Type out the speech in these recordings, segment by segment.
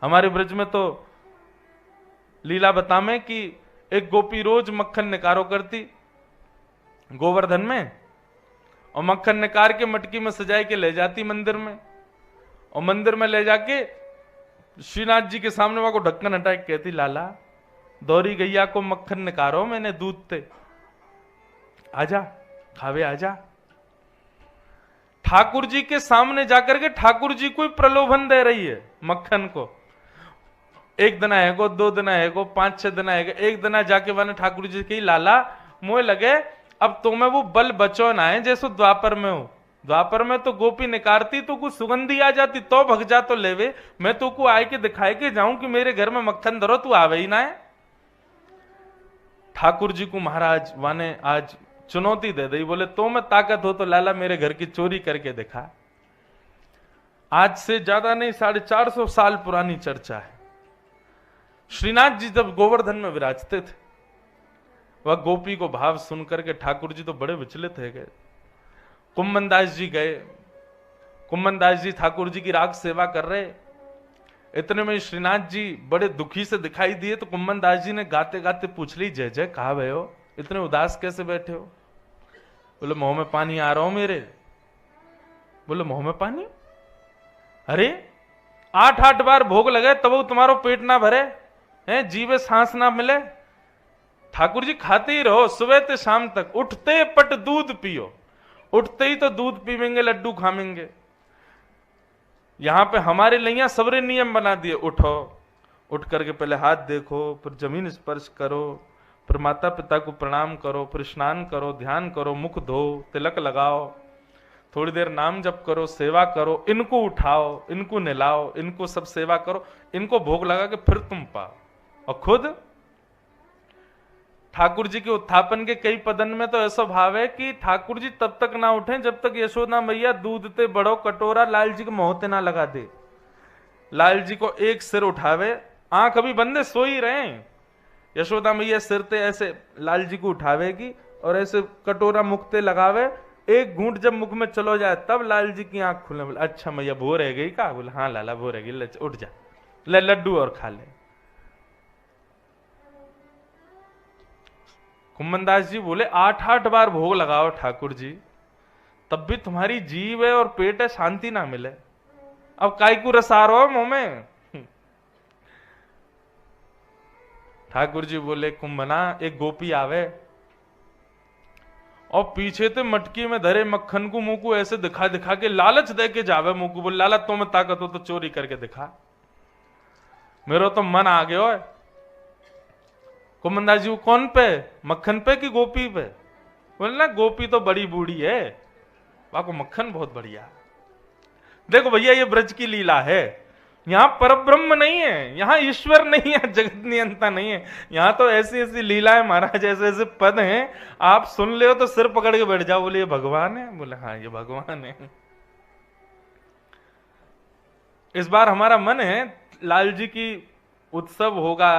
हमारे ब्रज में तो लीला बता में कि एक गोपी रोज मक्खन निकारो करती गोवर्धन में, और मक्खन निकार के मटकी में सजाए के ले जाती मंदिर में, और मंदिर में ले जाके श्रीनाथ जी के सामने वहां को ढक्कन हटा के कहती, लाला दौरी गैया को मक्खन निकारो मैंने दूध ते, आजा खावे आजा। ठाकुर जी के सामने जाकर के ठाकुर जी को प्रलोभन दे रही है मक्खन को। एक दिन आएगो, 2 दिन आएगो, 5-6 दिन आएगा, एक दिन जाके मैंने ठाकुर जी की, लाला मुझे लगे अब तुम्हें वो बल बचो ना है जैसो द्वापर में हो। द्वापर में तो गोपी निकारती तो कुछ सुगंधी आ जाती तो भग जा तो लेवे, मैं तो को आए के दिखाए के जाऊं कि मेरे घर में मक्खन धरो, तू आवे ही ना है। ठाकुर जी को महाराज वाने आज चुनौती दे दी, बोले तो मैं ताकत हो तो लाला मेरे घर की चोरी करके दिखा। आज से ज्यादा नहीं 450 साल पुरानी चर्चा है। श्रीनाथ जी जब गोवर्धन में विराजते थे, वह गोपी को भाव सुनकर के ठाकुर जी तो बड़े विचलित है गए। कुम्मन दास जी गए, कुम्मन दास जी ठाकुर जी की राग सेवा कर रहे, इतने में श्रीनाथ जी बड़े दुखी से दिखाई दिए तो कुम्मन दास जी ने गाते गाते पूछ ली, जय जय कहा भय हो, इतने उदास कैसे बैठे हो? बोले मुंह में पानी आ रहा हो मेरे। बोले मुंह में पानी? अरे 8-8 बार भोग लगे तब वो तुम्हारो पेट ना भरे हैं, जीवे सांस ना मिले। ठाकुर जी खाते ही रहो सुबह से शाम तक, उठते पट दूध पियो, उठते ही तो दूध पीवेंगे, लड्डू खाएंगे। यहां पे हमारे लिए सबरे नियम बना दिए, उठो, उठ करके पहले हाथ देखो, फिर जमीन स्पर्श करो, फिर माता पिता को प्रणाम करो, फिर स्नान करो, ध्यान करो, मुख धो, तिलक लगाओ, थोड़ी देर नाम जप करो, सेवा करो, इनको उठाओ, इनको नहलाओ, इनको सब सेवा करो, इनको भोग लगा के फिर तुम पाओ। और खुद ठाकुर जी के उत्थापन के कई पदन में तो ऐसा भाव है कि ठाकुर जी तब तक ना उठे जब तक यशोदा मैया दूध ते बड़ो कटोरा लाल जी के मोहते ना लगा दे। लाल जी को एक सिर उठावे, आंख अभी बंदे सो ही रहे, यशोदा मैया सिर ते ऐसे लाल जी को उठावेगी और ऐसे कटोरा मुख ते लगावे, एक घूंट जब मुख में चलो जाए तब लाल जी की आंख खुले। बोले अच्छा मैया भो रह गई का? बोले हाँ लाला भो रह गई, उठ जा, ले लड्डू और खा ले। कुम्मनदास जी बोले 8-8 बार भोग लगाओ ठाकुर जी, तब भी तुम्हारी जीव है और पेट है, शांति ना मिले। अब काय को रसा रहो मुंह में? ठाकुर जी बोले कुंभना एक गोपी आवे और पीछे ते मटकी में धरे मक्खन को मुंह को ऐसे दिखा दिखा के लालच दे के जावे मुंह को। बोले लाला तुम्हें ताकत हो तो चोरी करके दिखा, मेरा तो मन आ गया है। कुम्मनदास जी कौन पे? मक्खन पे कि गोपी पे? बोले ना गोपी तो बड़ी बूढ़ी है, वहां को मक्खन बहुत बढ़िया। देखो भैया ये ब्रज की लीला है, यहां परब्रह्म नहीं है, यहां ईश्वर नहीं है, जगत नियंता नहीं है, यहां तो ऐसी ऐसी लीला है महाराज, ऐसे ऐसे पद हैं, आप सुन ले हो तो सिर पकड़ के बैठ जाओ। बोले ये भगवान है? बोले हाँ ये भगवान है। इस बार हमारा मन है लाल जी की उत्सव होगा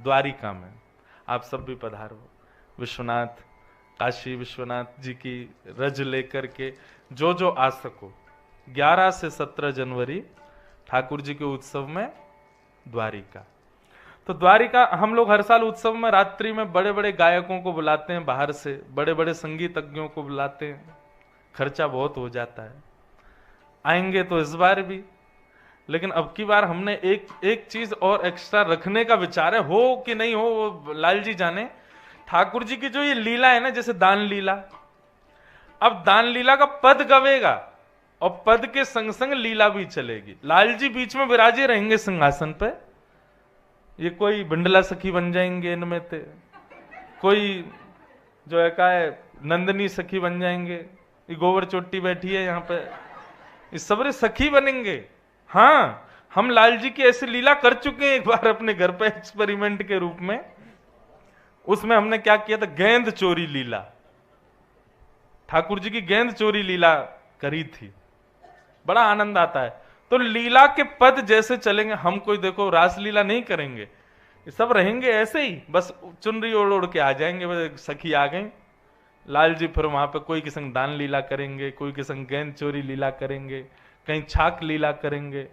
द्वारिका में, आप सब भी पधारो। विश्वनाथ, काशी विश्वनाथ जी की रज लेकर के जो जो आ सको, 11 से 17 जनवरी ठाकुर जी के उत्सव में द्वारिका। तो द्वारिका हम लोग हर साल उत्सव में रात्रि में बड़े बड़े गायकों को बुलाते हैं, बाहर से बड़े बड़े संगीतज्ञों को बुलाते हैं, खर्चा बहुत हो जाता है, आएंगे तो इस बार भी। लेकिन अब की बार हमने एक चीज और एक्स्ट्रा रखने का विचार है, हो कि नहीं हो वो लाल जी जाने। ठाकुर जी की जो ये लीला है ना, जैसे दान लीला, अब दान लीला का पद गवेगा और पद के संग संग लीला भी चलेगी। लाल जी बीच में विराजे रहेंगे सिंहासन पे, ये कोई बिंडला सखी बन जाएंगे इनमें से, कोई जो है का नंदनी सखी बन जाएंगे, ये गोबर चोटी बैठी है यहाँ पे, ये सबरे सखी बनेंगे। हाँ हम लाल जी की ऐसी लीला कर चुके हैं एक बार अपने घर पे एक्सपेरिमेंट के रूप में। उसमें हमने क्या किया था, गेंद चोरी लीला, ठाकुर जी की गेंद चोरी लीला करी थी, बड़ा आनंद आता है। तो लीला के पद जैसे चलेंगे, हम कोई देखो रासलीला नहीं करेंगे, ये सब रहेंगे ऐसे ही, बस चुनरी ओढ़ ओढ़ के आ जाएंगे, बस सखी आ गई। लाल जी फिर वहां पे कोई के संग दान लीला करेंगे, कोई के संग गेंद चोरी लीला करेंगे, कहीं छाक लीला करेंगे।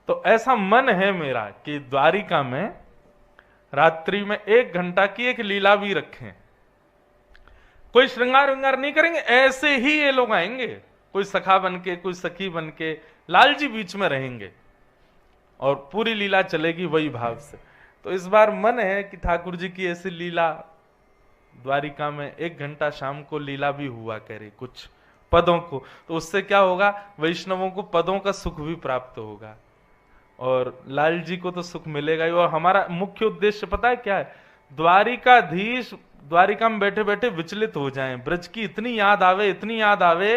तो ऐसा मन है मेरा कि द्वारिका में रात्रि में 1 घंटा की एक लीला भी रखें। कोई श्रृंगार विंगार नहीं करेंगे, ऐसे ही ये लोग आएंगे, कोई सखा बन के, कोई सखी बन के, लाल जी बीच में रहेंगे और पूरी लीला चलेगी वही भाव से। तो इस बार मन है कि ठाकुर जी की ऐसी लीला द्वारिका में 1 घंटा शाम को लीला भी हुआ करे, कुछ पदों को। तो उससे क्या होगा, वैष्णवों को पदों का सुख भी प्राप्त होगा और लाल जी को तो सुख मिलेगा ही। और हमारा मुख्य उद्देश्य पता है क्या है, द्वारिकाधीश द्वारिका में बैठे बैठे विचलित हो जाएं, ब्रज की इतनी याद आवे, इतनी याद आवे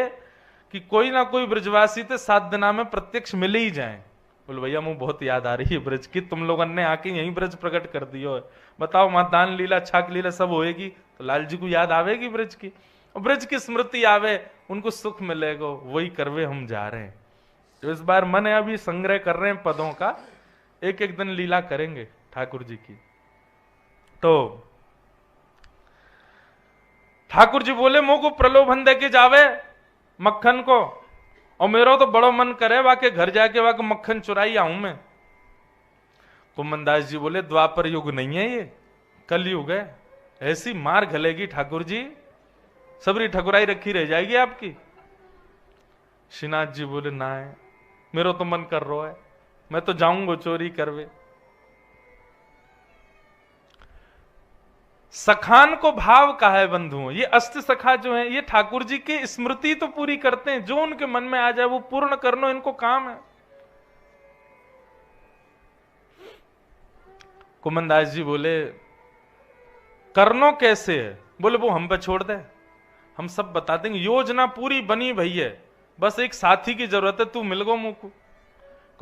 कि कोई ना कोई ब्रजवासी तो 7 दिना में प्रत्यक्ष मिले ही जाए। बोले भैया मुझे बहुत याद आ रही है ब्रज की, तुम लोगों ने आके यही ब्रज प्रकट कर दियो है, बताओ वहां दान लीला छाक लीला सब होएगी तो लाल जी को याद आवेगी ब्रज की, और ब्रज की स्मृति आवे, उनको सुख मिलेगा, वही करवे हम जा रहे हैं। तो इस बार मन है अभी संग्रह कर रहे हैं पदों का, एक एक दिन लीला करेंगे ठाकुर जी की। तो ठाकुर जी बोले मुंह को प्रलोभन दे के जावे मक्खन को, और मेरा तो बड़ो मन करे वाके घर जाके वाके मक्खन चुराई आऊं मैं। कुमनदास जी बोले द्वापर युग नहीं है ये, कल युग है, ऐसी मार घलेगी ठाकुर जी, सबरी ठकुराई रखी रह जाएगी आपकी। श्रीनाथ जी बोले ना है, मेरा तो मन कर रहा है, मैं तो जाऊंगा चोरी करवे। सखान को भाव कहा है बंधुओं, ये अष्ट सखा जो है ये ठाकुर जी की स्मृति तो पूरी करते हैं, जो उनके मन में आ जाए वो पूर्ण करना इनको काम है। कुमनदास जी बोले करनो कैसे है, बोले वो हम पे छोड़ दे, हम सब बता देंगे, योजना पूरी बनी भई है, बस एक साथी की जरूरत है, तू मिल गो मुंह को।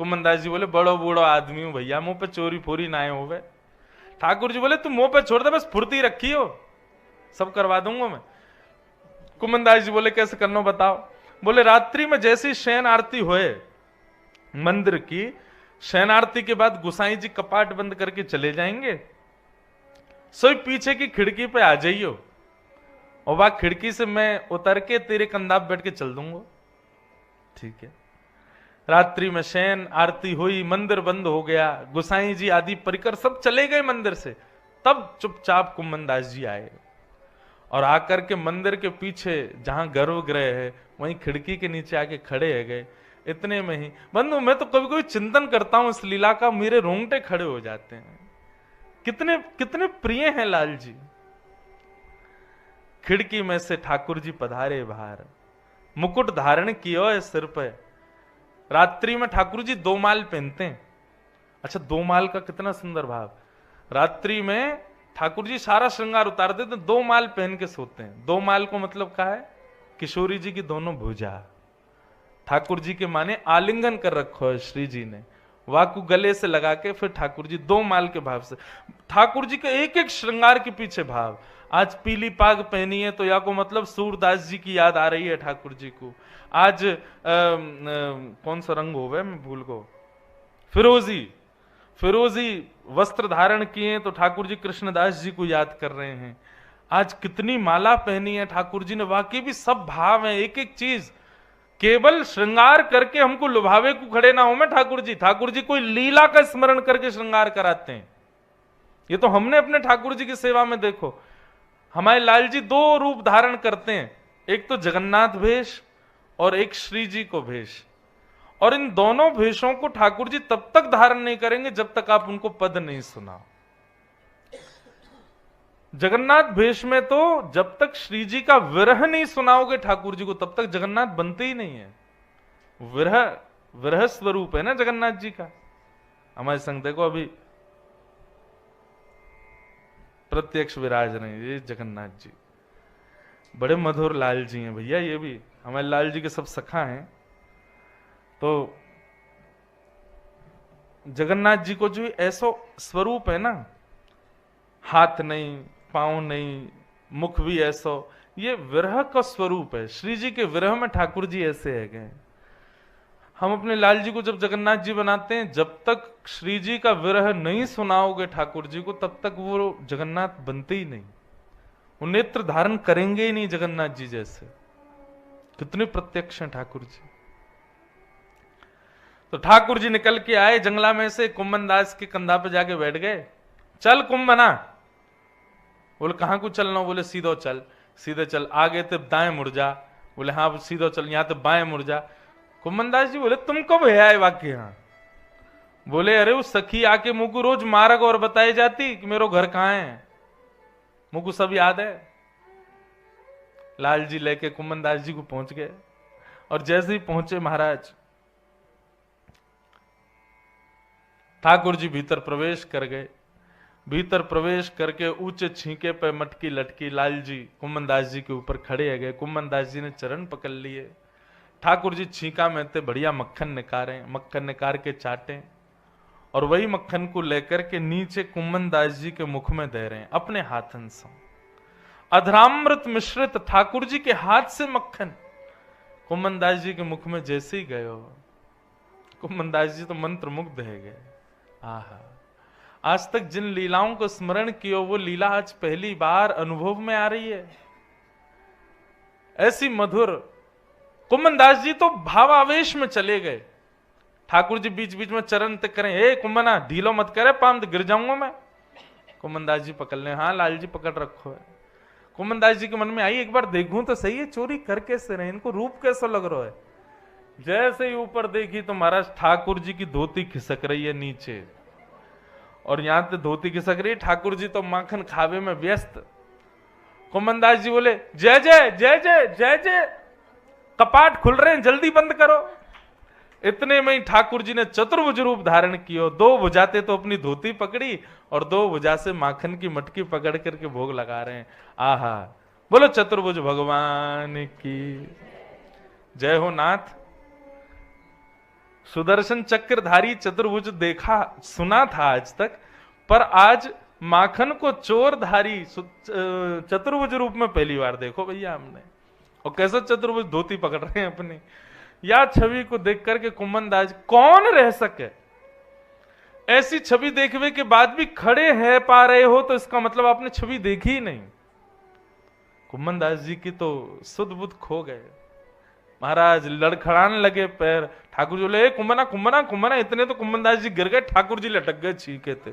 कुमनदास जी बोले बड़ो बूढ़ो आदमी हूं भैया, मुंह पे चोरी फोरी ना होवे। ठाकुर जी बोले तू मुंह पे छोड़ दे, बस फुर्ती रखी हो, सब करवा दूंगा मैं। कुमनदास जी बोले कैसे करना बताओ। बोले रात्रि में जैसी शयन आरती होए मंदिर की, शयन आरती के बाद गुसाई जी कपाट बंद करके चले जाएंगे, सोई पीछे की खिड़की पे आ जाइयो, और वह खिड़की से मैं उतर के तेरे कंधा पे बैठ के चल दूंगा। ठीक है। रात्रि में शयन आरती हुई, मंदिर बंद हो गया, गुसाई जी आदि परिकर सब चले गए मंदिर से, तब चुपचाप कुमनदास जी आए और आकर के मंदिर के पीछे जहां गर्भगृह है वहीं खिड़की के नीचे आके खड़े है गए। इतने में ही बंधु मैं तो कभी कभी चिंतन करता हूं इस लीला का, मेरे रोंगटे खड़े हो जाते हैं, कितने कितने प्रिय हैं लाल जी। खिड़की में से ठाकुर जी पधारे बाहर, मुकुट धारण किया है सिर पे। रात्रि में ठाकुर जी 2 माल पहनते हैं। अच्छा 2 माल का कितना सुंदर भाव, रात्रि में ठाकुर जी सारा श्रृंगार उतार देते, 2 माल पहन के सोते हैं। 2 माल को मतलब क्या है, किशोरी जी की दोनों भुजा ठाकुर जी के माने आलिंगन कर रखो है श्री जी ने, वाकु गले से लगा के फिर ठाकुर जी 2 माल के भाव से, ठाकुर जी के एक एक श्रृंगार के पीछे भाव। आज पीली पाग पहनी है तो या को मतलब सूरदास जी की याद आ रही है ठाकुर जी को। आज कौन सा रंग हो गया मैं भूल गो, फिरोजी वस्त्र धारण किए तो ठाकुर जी कृष्णदास जी को याद कर रहे हैं। आज कितनी माला पहनी है ठाकुर जी ने, वाकई भी सब भाव है, एक एक चीज। केवल श्रृंगार करके हमको लुभावे को खड़े ना हो मैं ठाकुर जी कोई लीला का स्मरण करके श्रृंगार कराते हैं। ये तो हमने अपने ठाकुर जी की सेवा में देखो, हमारे लाल जी 2 रूप धारण करते हैं, एक तो जगन्नाथ भेष और एक श्री जी को भेष, और इन दोनों भेषों को ठाकुर जी तब तक धारण नहीं करेंगे जब तक आप उनको पद नहीं सुनाओ। जगन्नाथ भेष में तो जब तक श्री जी का विरह नहीं सुनाओगे ठाकुर जी को तब तक जगन्नाथ बनते ही नहीं है। विरह स्वरूप है ना जगन्नाथ जी का। हमारे संग देखो अभी प्रत्यक्ष विराज रहे ये जगन्नाथ जी, बड़े मधुर लाल जी हैं भैया, ये भी हमारे लाल जी के सब सखा हैं। तो जगन्नाथ जी को जो ऐसा स्वरूप है ना, हाथ नहीं, पांव नहीं, मुख भी ऐसा, ये विरह का स्वरूप है। श्री जी के विरह में ठाकुर जी ऐसे है गए। हम अपने लाल जी को जब जगन्नाथ जी बनाते हैं, जब तक श्री जी का विरह नहीं सुनाओगे ठाकुर जी को तब तक वो जगन्नाथ बनते ही नहीं, वो नेत्र धारण करेंगे ही नहीं जगन्नाथ जी जैसे। कितने प्रत्यक्ष हैं ठाकुर जी। तो ठाकुर जी निकल के आए जंगला में से, कुम्मन दास के कंधा पे जाके बैठ गए। चल कुम्मना। बोले कहां को चलना? बोले सीधो चल। सीधे चल। आगे तो दाएं मुड़ जा। बोले हाँ सीधो चल। यहां तो बाएं मुड़ जा। कुम्मन दास जी बोले तुम कब है आए वाक्य यहां? बोले अरे वो सखी आके मुझको रोज मार्ग और बताई जाती कि मेरो घर कहां है, मुझको सब याद है। लाल जी लेके कुम्मन दास जी को पहुंच गए और जैसे ही पहुंचे महाराज, ठाकुर जी भीतर प्रवेश कर गए। भीतर प्रवेश करके ऊंचे छींके पे मटकी लटकी लाल जी कुम्मन दास जी के ऊपर खड़े हो गए। कुम्मन दास जी ने चरण पकड़ लिए। ठाकुर जी छींका में थे बढ़िया मक्खन निकारे, मक्खन निकाल के चाटे और वही मक्खन को लेकर के नीचे कुम्मन दास जी के मुख में दे रहे हैं अपने हाथन से। अधरामृत मिश्रित ठाकुर जी के हाथ से मक्खन कुम्मन दास जी के मुख में जैसे ही गए हो, कुम्मन दास जी तो मंत्र मुग्ध है गए। आहा, आज तक जिन लीलाओं को स्मरण किया वो लीला आज पहली बार अनुभव में आ रही है, ऐसी मधुर। कुम्मन दास जी तो भावावेश में चले गए। ठाकुर जी बीच बीच में चरण तक करें, हे कुम्मना ढीलो मत करे, पाम तो गिर जाऊंगा मैं। कुम्मन दास जी पकड़ ले। हाँ लाल जी पकड़ रखो है। कुम्मन दास जी के मन में आई एक बार देखूं तो सही है चोरी कर कैसे रहे, इनको रूप कैसा लग रहा है। जैसे ही ऊपर देखी तो महाराज ठाकुर जी की धोती खिसक रही है नीचे, और यहां से धोती खिसक रही है, ठाकुर जी तो माखन खावे में व्यस्त। कुम्मन दास जी बोले जय जय जय जय जय जय, कपाट खुल रहे हैं जल्दी बंद करो। इतने में ही ठाकुर जी ने चतुर्भुज रूप धारण किया। दो भुजाते तो अपनी धोती पकड़ी और दो भुजा से माखन की मटकी पकड़ करके भोग लगा रहे हैं। आहा, बोलो चतुर्भुज भगवान की जय हो नाथ। सुदर्शन चक्रधारी चतुर्भुज देखा सुना था आज तक, पर आज माखन को चोरधारी चतुर्भुज रूप में पहली बार देखो भैया हमने। और कैसे चतुर्भुज धोती पकड़ रहे हैं अपनी। या छवि को देख करके कुम्मन दास कौन रह सके, ऐसी छवि देखने के बाद भी खड़े है पा रहे हो तो इसका मतलब आपने छवि देखी ही नहीं। कुम्मन दास जी की तो सुध बुध खो गए। महाराज लड़खड़ाने लगे पैर। ठाकुर जी बोले कुम्मना कुम्मना कुम्मना, इतने तो कुम्मन दास जी गिर गए, ठाकुर जी लटक गए छीके थे।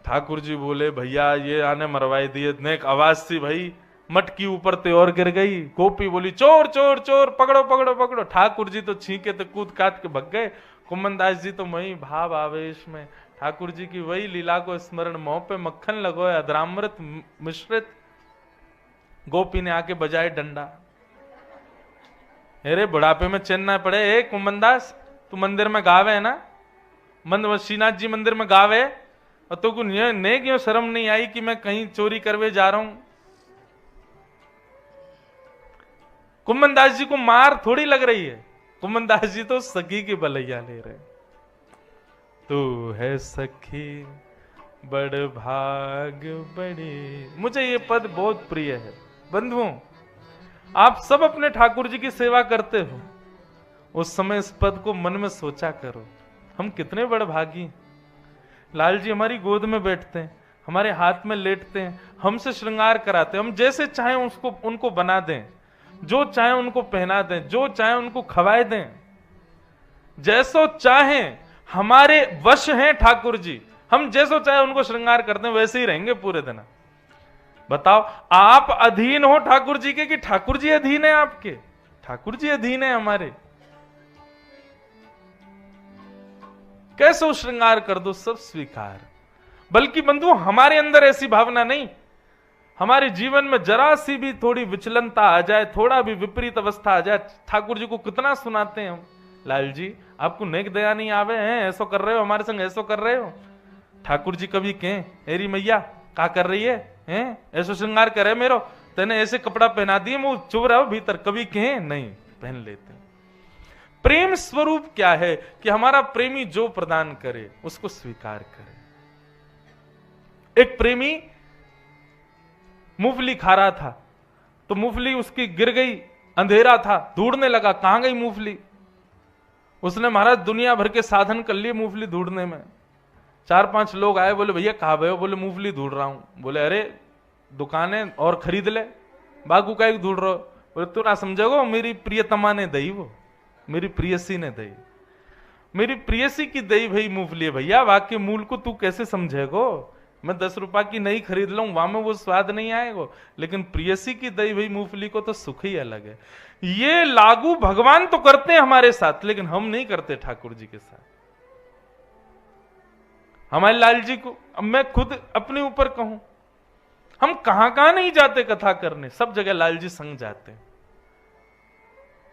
ठाकुर जी बोले भैया ये आने मरवाई दिए। नेक आवाज सी भाई, मटकी ऊपर ते और गिर गई। गोपी बोली चोर चोर चोर, पकड़ो पकड़ो पकड़ो। ठाकुर जी तो छींके तो कूद काट के भग गए। कुम्मन दास जी तो वही भाव आवेश में ठाकुर जी की वही लीला को स्मरण, मुंह पे मक्खन लगो है अधरामृत मिश्रित। गोपी ने आके बजाए डंडा। अरे बुढ़ापे में चैन ना पड़े। ए कुम्मन दास तू मंदिर में गावे है ना, श्रीनाथ जी मंदिर में गावे, और तो ने क्यों शर्म नहीं आई कि मैं कहीं चोरी करवे जा रहा हूं। कुम्मन दास जी को मार थोड़ी लग रही है, कुम्मन दास जी तो सखी की भलैया ले रहे। तू है सखी बड़ भाग बड़ी। मुझे ये पद बहुत प्रिय है। बंधुओं, आप सब अपने ठाकुर जी की सेवा करते हो, उस समय इस पद को मन में सोचा करो, हम कितने बड़ भागी। लाल जी हमारी गोद में बैठते हैं, हमारे हाथ में लेटते हैं, हमसे श्रृंगार कराते हैं, हम जैसे चाहें उसको उनको बना दें, जो चाहे उनको पहना दें, जो चाहे उनको खवाए दें, जैसो चाहे हमारे वश हैं ठाकुर जी। हम जैसो चाहे उनको श्रृंगार करते हैं, वैसे ही रहेंगे पूरे दिन। बताओ आप अधीन हो ठाकुर जी के कि ठाकुर जी अधीन है आपके? ठाकुर जी अधीन है हमारे। कैसे श्रृंगार कर दो सब स्वीकार। बल्कि बंधु हमारे अंदर ऐसी भावना नहीं, हमारे जीवन में जरा सी भी थोड़ी विचलनता आ जाए, थोड़ा भी विपरीत अवस्था आ जाए, ठाकुर जी को कितना सुनाते हैं हम, लाल जी आपको नेक दया नहीं आवे हैं, ऐसो कर रहे हो हमारे संग, ऐसो कर रहे हो। ठाकुर जी कभी कहें मेरी मैया क्या कर रही है, हैं ऐसो श्रृंगार करे मेरो, तेने ऐसे कपड़ा पहना दिए मुंह चुभ रहा हो भीतर, कभी कहें नहीं, पहन लेते हैं। प्रेम स्वरूप क्या है कि हमारा प्रेमी जो प्रदान करे उसको स्वीकार करे। एक प्रेमी मूंगफली खा रहा था तो मूंगफली उसकी गिर गई, अंधेरा था, ढूंढने लगा कहां गई मूंगफली। उसने महाराज दुनिया भर के साधन कर लिए मूंगफली ढूंढने में। 4-5 लोग आए, बोले भैया कहां गए हो? बोले मूंगफली ढूंढ रहा हूं। बोले अरे दुकानें और खरीद ले, बागू का ढूंढ रहे हो? बोले तू ना समझोगो, मेरी प्रियतमा ने दई, वो मेरी प्रियसी ने दई। मेरी प्रियसी की दही भई मूंगफली। भैया वाक्य मूल को तू कैसे समझेगो? मैं 10 रुपए की नहीं खरीद लूं, वहां में वो स्वाद नहीं आएगा, लेकिन प्रियसी की दही भई मूंगफली को तो सुख ही अलग है। ये लागू भगवान तो करते हैं हमारे साथ, लेकिन हम नहीं करते ठाकुर जी के साथ। हमारे लाल जी को, अब मैं खुद अपने ऊपर कहूं, हम कहां कहां नहीं जाते कथा करने, सब जगह लाल जी संग जाते हैं।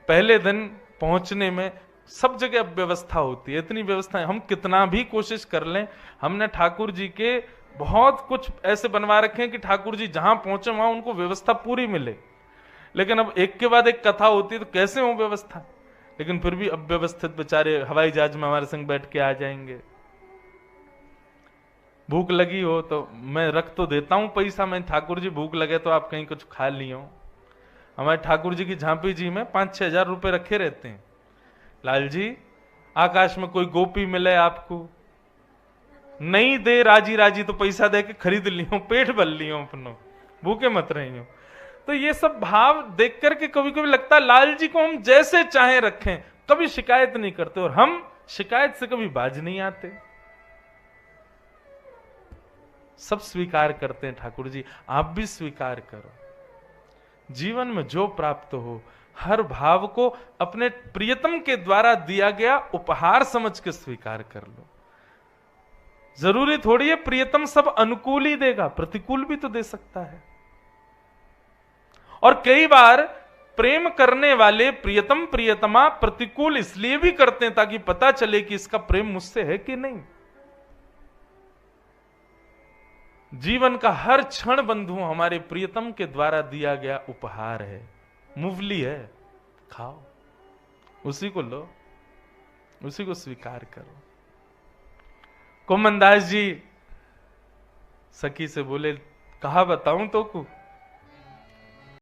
पहले दिन पहुंचने में सब जगह व्यवस्था होती है, इतनी व्यवस्था, हम कितना भी कोशिश कर लें, हमने ठाकुर जी के बहुत कुछ ऐसे बनवा रखे हैं कि ठाकुर जी जहां पहुंचे वहां उनको व्यवस्था पूरी मिले। लेकिन अब एक के बाद एक कथा होती है तो कैसे हो व्यवस्था, लेकिन फिर भी अब व्यवस्थित बेचारे हवाई जहाज में हमारे संग बैठ के आ जाएंगे। भूख लगी हो तो मैं रख तो देता हूं पैसा, मैं ठाकुर जी भूख लगे तो आप कहीं कुछ खा लियो। हमारे ठाकुर जी की झांपी जी में 5-6 हजार रुपए रखे रहते हैं। लाल जी, आकाश में कोई गोपी मिले आपको, नहीं दे राजी राजी तो पैसा दे के खरीद लियो, पेट भर लियो अपनो, भूखे मत रहियो। तो ये सब भाव देख करके कभी कभी लगता है लाल जी को हम जैसे चाहे रखें, कभी शिकायत नहीं करते, और हम शिकायत से कभी बाज नहीं आते, सब स्वीकार करते हैं। ठाकुर जी आप भी स्वीकार करो, जीवन में जो प्राप्त हो हर भाव को अपने प्रियतम के द्वारा दिया गया उपहार समझ के स्वीकार कर लो। जरूरी थोड़ी है प्रियतम सब अनुकूल ही देगा, प्रतिकूल भी तो दे सकता है। और कई बार प्रेम करने वाले प्रियतम प्रियतमा प्रतिकूल इसलिए भी करते हैं ताकि पता चले कि इसका प्रेम मुझसे है कि नहीं। जीवन का हर क्षण बंधु हमारे प्रियतम के द्वारा दिया गया उपहार है, मूंगफली है, खाओ, उसी को लो, उसी को स्वीकार करो। कोमनदास जी सखी से बोले, कहा बताऊं तो को